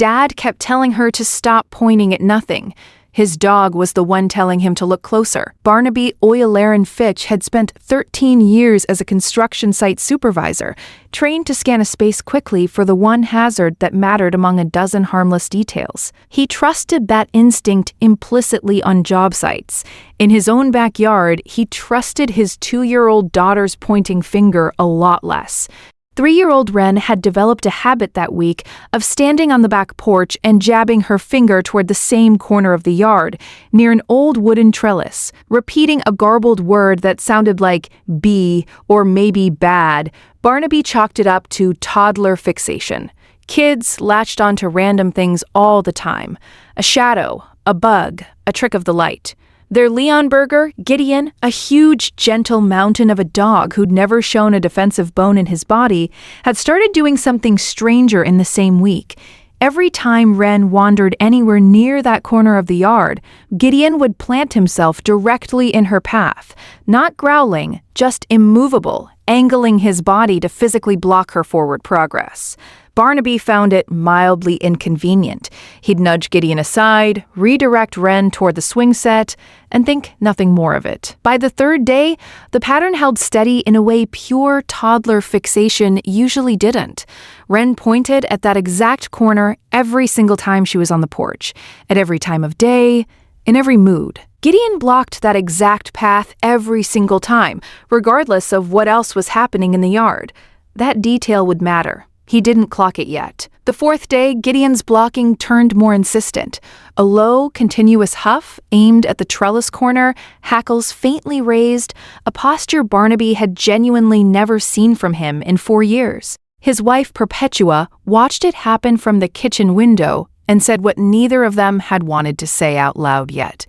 Dad kept telling her to stop pointing at nothing. His dog was the one telling him to look closer. Barnaby O'Laren Fitch had spent 13 years as a construction site supervisor, trained to scan a space quickly for the one hazard that mattered among a dozen harmless details. He trusted that instinct implicitly on job sites. In his own backyard, he trusted his 2-year-old daughter's pointing finger a lot less. 3-year-old Wren had developed a habit that week of standing on the back porch and jabbing her finger toward the same corner of the yard, near an old wooden trellis, repeating a garbled word that sounded like "be" or maybe "bad." Barnaby chalked it up to toddler fixation. Kids latched onto random things all the time. A shadow, a bug, a trick of the light. Their Leon Burger, Gideon, a huge, gentle mountain of a dog who'd never shown a defensive bone in his body, had started doing something stranger in the same week. Every time Wren wandered anywhere near that corner of the yard, Gideon would plant himself directly in her path, not growling, just immovable, angling his body to physically block her forward progress. Barnaby found it mildly inconvenient. He'd nudge Gideon aside, redirect Wren toward the swing set, and think nothing more of it. By the third day, the pattern held steady in a way pure toddler fixation usually didn't. Wren pointed at that exact corner every single time she was on the porch, at every time of day, in every mood. Gideon blocked that exact path every single time, regardless of what else was happening in the yard. That detail would matter. He didn't clock it yet. The fourth day, Gideon's blocking turned more insistent. A low, continuous huff aimed at the trellis corner, hackles faintly raised, a posture Barnaby had genuinely never seen from him in 4 years. His wife, Perpetua, watched it happen from the kitchen window and said what neither of them had wanted to say out loud yet.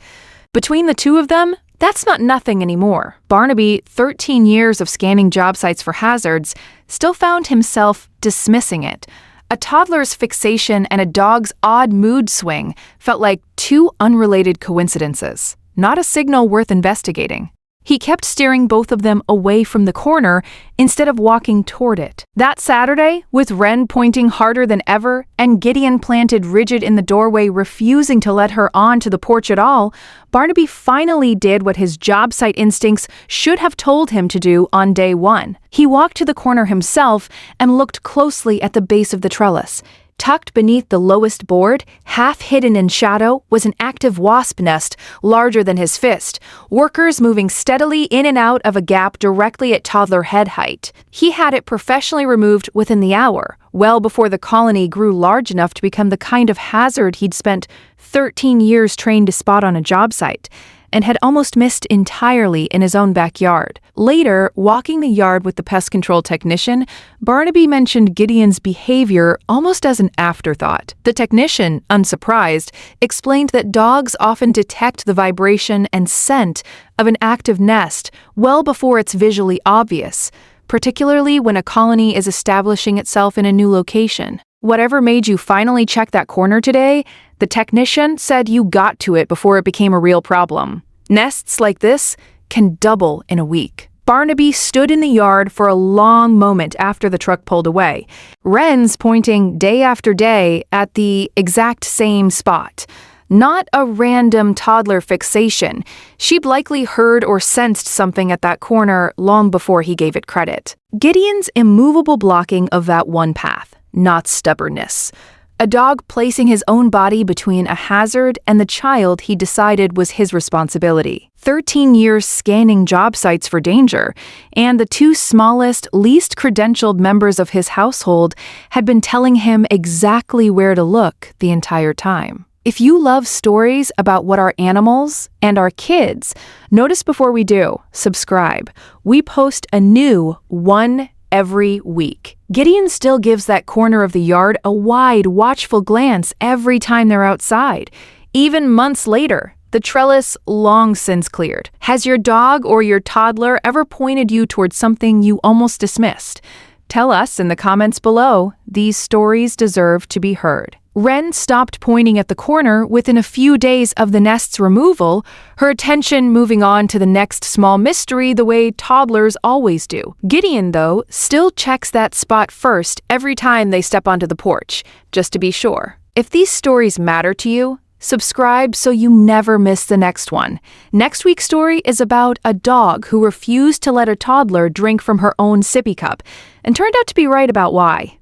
Between the two of them, that's not nothing anymore. Barnaby, 13 years of scanning job sites for hazards, still found himself dismissing it. A toddler's fixation and a dog's odd mood swing felt like two unrelated coincidences, not a signal worth investigating. He kept steering both of them away from the corner instead of walking toward it. That Saturday, with Wren pointing harder than ever and Gideon planted rigid in the doorway refusing to let her onto the porch at all, Barnaby finally did what his job site instincts should have told him to do on day 1. He walked to the corner himself and looked closely at the base of the trellis. Tucked beneath the lowest board, half hidden in shadow, was an active wasp nest larger than his fist, workers moving steadily in and out of a gap directly at toddler head height. He had it professionally removed within the hour, well before the colony grew large enough to become the kind of hazard he'd spent 13 years trained to spot on a job site, and had almost missed entirely in his own backyard. Later, walking the yard with the pest control technician, Barnaby mentioned Gideon's behavior almost as an afterthought. The technician, unsurprised, explained that dogs often detect the vibration and scent of an active nest well before it's visually obvious, particularly when a colony is establishing itself in a new location. Whatever made you finally check that corner today, the technician said you got to it before it became a real problem. Nests like this can double in a week. Barnaby stood in the yard for a long moment after the truck pulled away, Wren's pointing day after day at the exact same spot. Not a random toddler fixation. She'd likely heard or sensed something at that corner long before he gave it credit. Gideon's immovable blocking of that one path, not stubbornness. A dog placing his own body between a hazard and the child he decided was his responsibility. 13 years scanning job sites for danger, and the two smallest, least credentialed members of his household had been telling him exactly where to look the entire time. If you love stories about what our animals and our kids, notice before we do, subscribe. We post a new one every week. Gideon still gives that corner of the yard a wide, watchful glance every time they're outside. Even months later, the trellis long since cleared. Has your dog or your toddler ever pointed you towards something you almost dismissed? Tell us in the comments below. These stories deserve to be heard. Wren stopped pointing at the corner within a few days of the nest's removal, her attention moving on to the next small mystery the way toddlers always do. Gideon, though, still checks that spot first every time they step onto the porch, just to be sure. If these stories matter to you, subscribe so you never miss the next one. Next week's story is about a dog who refused to let a toddler drink from her own sippy cup and turned out to be right about why.